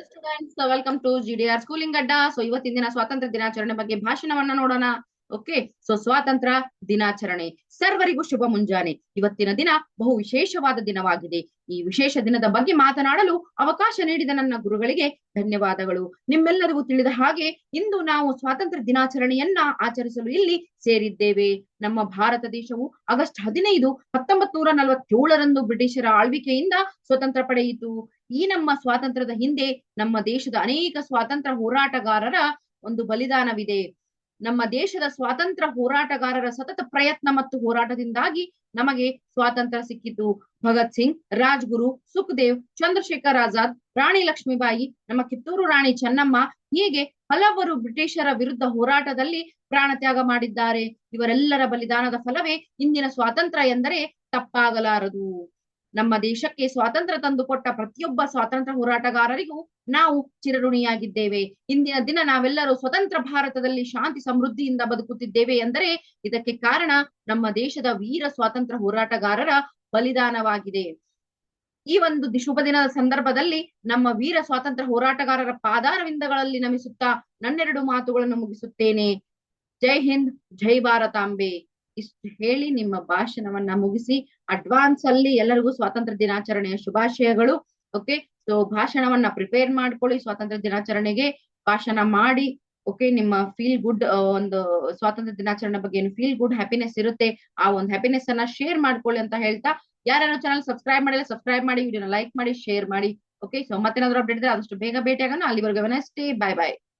Students welcome to GDR schooling ಅಡ್ಡ. ಇವತ್ತಿನ ದಿನ ಸ್ವಾತಂತ್ರ್ಯ ದಿನಾಚರಣೆ ಬಗ್ಗೆ ಭಾಷಣವನ್ನ ನೋಡೋಣ. ಓಕೆ, ಸ್ವಾತಂತ್ರ್ಯ ದಿನಾಚರಣೆ ಸರ್ವರಿಗೂ ಶುಭ ಮುಂಜಾನೆ. ಇವತ್ತಿನ ದಿನ ಬಹು ವಿಶೇಷವಾದ ದಿನವಾಗಿದೆ. ಈ ವಿಶೇಷ ದಿನದ ಬಗ್ಗೆ ಮಾತನಾಡಲು ಅವಕಾಶ ನೀಡಿದ ನನ್ನ ಗುರುಗಳಿಗೆ ಧನ್ಯವಾದಗಳು. ನಿಮ್ಮೆಲ್ಲರಿಗೂ ತಿಳಿದ ಹಾಗೆ ಇಂದು ನಾವು ಸ್ವಾತಂತ್ರ್ಯ ದಿನಾಚರಣೆಯನ್ನ ಆಚರಿಸಲು ಇಲ್ಲಿ ಸೇರಿದ್ದೇವೆ. ನಮ್ಮ ಭಾರತ ದೇಶವು ಆಗಸ್ಟ್ 15, 1947ರಂದು ಬ್ರಿಟಿಷರ ಆಳ್ವಿಕೆಯಿಂದ ಸ್ವತಂತ್ರ ಪಡೆಯಿತು. ಈ ನಮ್ಮ ಸ್ವಾತಂತ್ರ್ಯದ ಹಿಂದೆ ನಮ್ಮ ದೇಶದ ಅನೇಕ ಸ್ವಾತಂತ್ರ್ಯ ಹೋರಾಟಗಾರರ ಒಂದು ಬಲಿದಾನವಿದೆ. ನಮ್ಮ ದೇಶದ ಸ್ವಾತಂತ್ರ್ಯ ಹೋರಾಟಗಾರರ ಸತತ ಪ್ರಯತ್ನ ಮತ್ತು ಹೋರಾಟದಿಂದಾಗಿ ನಮಗೆ ಸ್ವಾತಂತ್ರ್ಯ ಸಿಕ್ಕಿತು. ಭಗತ್ ಸಿಂಗ್, ರಾಜ್ಗುರು, ಸುಖದೇವ್, ಚಂದ್ರಶೇಖರ್ ಆಜಾದ್, ರಾಣಿ ಲಕ್ಷ್ಮೀಬಾಯಿ, ನಮ್ಮ ಕಿತ್ತೂರು ರಾಣಿ ಚೆನ್ನಮ್ಮ, ಹೀಗೆ ಹಲವರು ಬ್ರಿಟಿಷರ ವಿರುದ್ಧ ಹೋರಾಟದಲ್ಲಿ ಪ್ರಾಣ ತ್ಯಾಗ ಮಾಡಿದ್ದಾರೆ. ಇವರೆಲ್ಲರ ಬಲಿದಾನದ ಫಲವೇ ಇಂದಿನ ಸ್ವಾತಂತ್ರ್ಯ ಎಂದರೆ ತಪ್ಪಾಗಲಾರದು. ನಮ್ಮ ದೇಶಕ್ಕೆ ಸ್ವಾತಂತ್ರ್ಯ ತಂದುಕೊಟ್ಟ ಪ್ರತಿಯೊಬ್ಬ ಸ್ವಾತಂತ್ರ್ಯ ಹೋರಾಟಗಾರರಿಗೂ ನಾವು ಚಿರಋಣಿಯಾಗಿದ್ದೇವೆ. ಇಂದಿನ ದಿನ ನಾವೆಲ್ಲರೂ ಸ್ವತಂತ್ರ ಭಾರತದಲ್ಲಿ ಶಾಂತಿ ಸಮೃದ್ಧಿಯಿಂದ ಬದುಕುತ್ತಿದ್ದೇವೆ ಎಂದರೆ ಇದಕ್ಕೆ ಕಾರಣ ನಮ್ಮ ದೇಶದ ವೀರ ಸ್ವಾತಂತ್ರ್ಯ ಹೋರಾಟಗಾರರ ಬಲಿದಾನವಾಗಿದೆ. ಈ ಒಂದು ಶುಭ ದಿನದ ಸಂದರ್ಭದಲ್ಲಿ ನಮ್ಮ ವೀರ ಸ್ವಾತಂತ್ರ್ಯ ಹೋರಾಟಗಾರರ ಪಾದಾರವಿಂದಗಳಲ್ಲಿ ನಮಿಸುತ್ತಾ ನನ್ನೆರಡು ಮಾತುಗಳನ್ನು ಮುಗಿಸುತ್ತೇನೆ. ಜೈ ಹಿಂದ್, ಜೈ ಭಾರತಾಂಬೆ. ಇಷ್ಟು ಹೇಳಿ ನಿಮ್ಮ ಭಾಷಣವನ್ನ ಮುಗಿಸಿ ಅಡ್ವಾನ್ಸ್ ಅಲ್ಲಿ ಎಲ್ಲರಿಗೂ ಸ್ವಾತಂತ್ರ್ಯ ದಿನಾಚರಣೆಯ ಶುಭಾಶಯಗಳು. ಓಕೆ, ಭಾಷಣವನ್ನ ಪ್ರಿಪೇರ್ ಮಾಡ್ಕೊಳ್ಳಿ. ಸ್ವಾತಂತ್ರ್ಯ ದಿನಾಚರಣೆಗೆ ಭಾಷಣ ಮಾಡಿ. ಓಕೆ, ನಿಮ್ಮ ಫೀಲ್ ಗುಡ್ ಒಂದು ಸ್ವಾತಂತ್ರ್ಯ ದಿನಾಚರಣೆ ಬಗ್ಗೆ ಏನು ಫೀಲ್ ಗುಡ್ ಹ್ಯಾಪಿನೆಸ್ ಇರುತ್ತೆ, ಆ ಒಂದು ಹ್ಯಾಪಿನೆಸ್ ಅನ್ನ ಶೇರ್ ಮಾಡ್ಕೊಳ್ಳಿ ಅಂತ ಹೇಳ್ತಾ, ಯಾರ್ಯಾರು ಚಾನಲ್ ಸಬ್ಸ್ಕ್ರೈಬ್ ಮಾಡಿಲ್ಲ ಸಬ್ಸ್ಕ್ರೈಬ್ ಮಾಡಿ, ವಿಡಿಯೋನ ಲೈಕ್ ಮಾಡಿ, ಶೇರ್ ಮಾಡಿ. ಓಕೆ, ಮತ್ತೇನಾದ್ರೂ ಅಪ್ಡೇಟ್ ಇದ್ರೆ ಆದಷ್ಟು ಬೇಗ ಭೇಟಿ ಆಗೋಣ. ಅಲ್ಲಿವರೆಗೂ ನಮಸ್ತೆ, ಬಾಯ್ ಬಾಯ್.